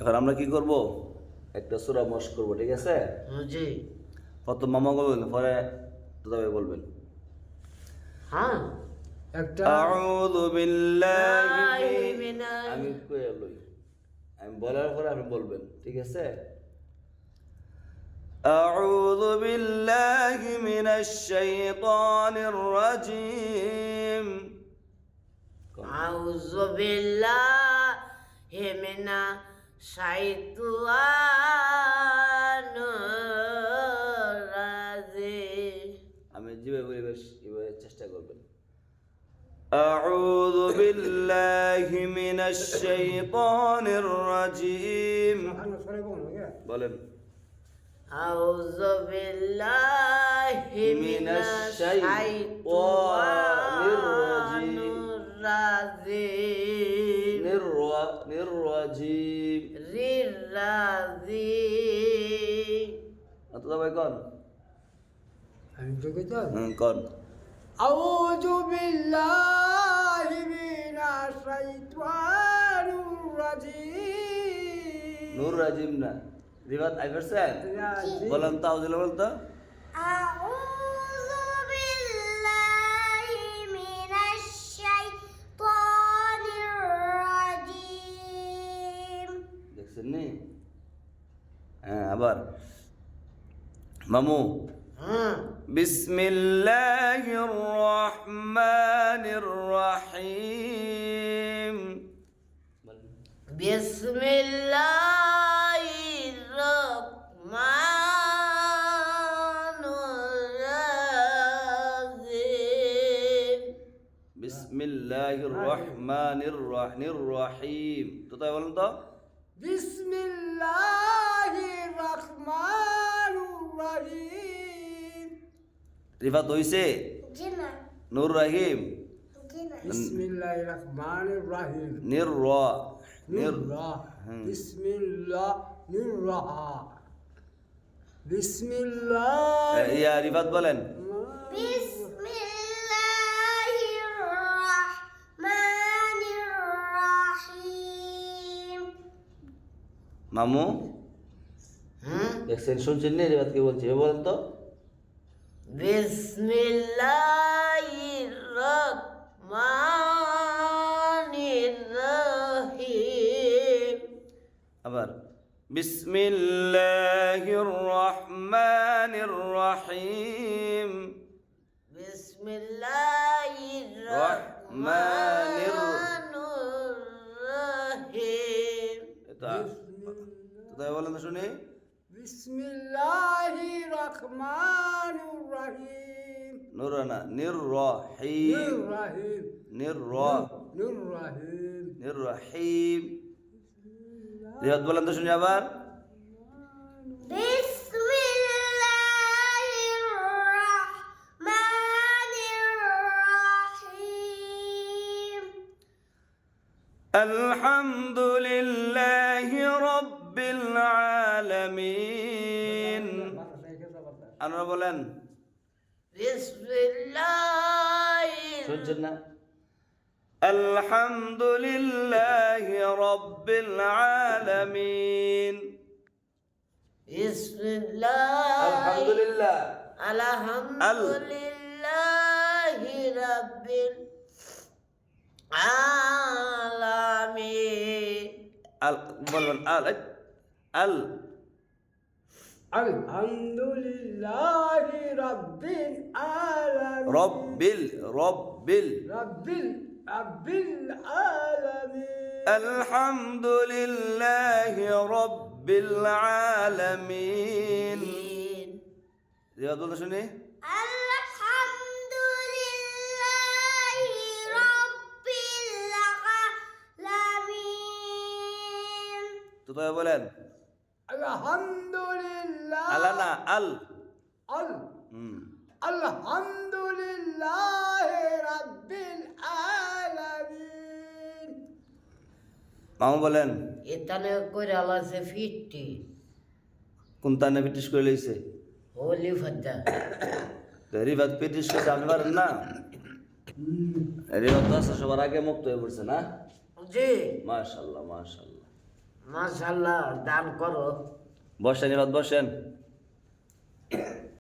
এখন আমরা কি করব? একটা সূরা মশক করব, ঠিক আছে? জি। প্রথম মামা বলবেন, পরে দাদা বলবেন। হ্যাঁ, একটা আউযু বিল্লাহি মিনাশ আমি কইয়া লই, আমি বলার পরে আপনি বলবেন, ঠিক আছে? আউযু বিল্লাহি মিনাশ শাইতানির রাজিম। আউযু বিল্লাহি মিনাশ শাইতানির রাজিম। আমি যেভাবে বলি এভাবে চেষ্টা করবেন। আউযু বিল্লাহি মিনাশ শাইতানির রাজিম। বলেন। আউযু বিল্লাহি মিনাশ শাইতানির রাজিম। নির্রাজিম। রাজিম। আচ্ছা ভাই কোন? আমি তো কইতাম কোন। আউযু বিল্লাহি মিনাশ শাইতানির রাজিম। নূর রাজিম না, রিবাত আইফারছেন বলেন তো, আউযু বলেন তো। আউযু বিল্লাহি মিনাশ শাইতানির রাজিম। দেখছেন নি? হ্যাঁ, আবার মামু। বিসমিল্লাহির রহমানির রহিম। বিসমিল্লাহির রহমানির রাহিম। বিসমিল্লাহির রহমানির রহিম। তো তাই বলেন তো। বিসমিল্লাহির রহমানির রহিম। রিফাত হইছে? জি না, নূর রহিম। জি না। বিসমিল্লাহির রহমানির রহিম। নির বিসমিল্লাহ ইয়া রিফাত বলেন। বিসমিল্লাহির রহমানির রহিম। মামু দেখছেন, শুনছেন নি রিফাত কি বলছে? বলেন তো। বিসমিল্লাহির রহমানির রহিম। আবার বিসমিল্লাহির রহমানির রহিম। বিসমিল্লাহির রহমানির রহিম। এটা তাই বলেন তো শুনি। বিসমিল্লাহির রহমানির রহিম। নূর না, নির রহিম। রহিম। রিফাত বলেন তো শুনি আবার। বিসমিল্লাহির রহমানির রহিম। আলহামদুলিল্লাহি রাব্বিল আলামিন। আপনারা বলেন। বিসমিল্লাহির শুনছেন না? আলহামদুলিল্লাহি রাব্বিল আলামিন। আলহামদুলিল্লাহ। আলহামদুলিল্লাহি রাব্বিল আলামিন। বলবেন আল আলহামদুলিল্লাহি রাব্বিল আলামিন। রব্বিল আলামিন। আলহামদুলিল্লাহি রাব্বিল আলামিন। রিয়াদ বলতে শুনি। আলহামদুলিল্লাহি রাব্বিল আলামিন। তো তাই বলেন। আলহামদুলিল্লাহ। আলা না, আল। আলহামদুলিল্লাহি রাব্বিল আলামিন। মামু বলেন। এখানে করে আলাসে 50 কোন তানে ব্রিটিশ করে লইছে? হোলি ফাদ্দা। রিফাত ব্রিটিশ করছে, আপনি পারেন না? রিফাত তো সবার আগে মুক্ত হয়ে পড়ছে না? জি মাশাআল্লাহ মাশাআল্লাহ। মাশাআল্লাহ দান করো। বসেন এবার বসেন।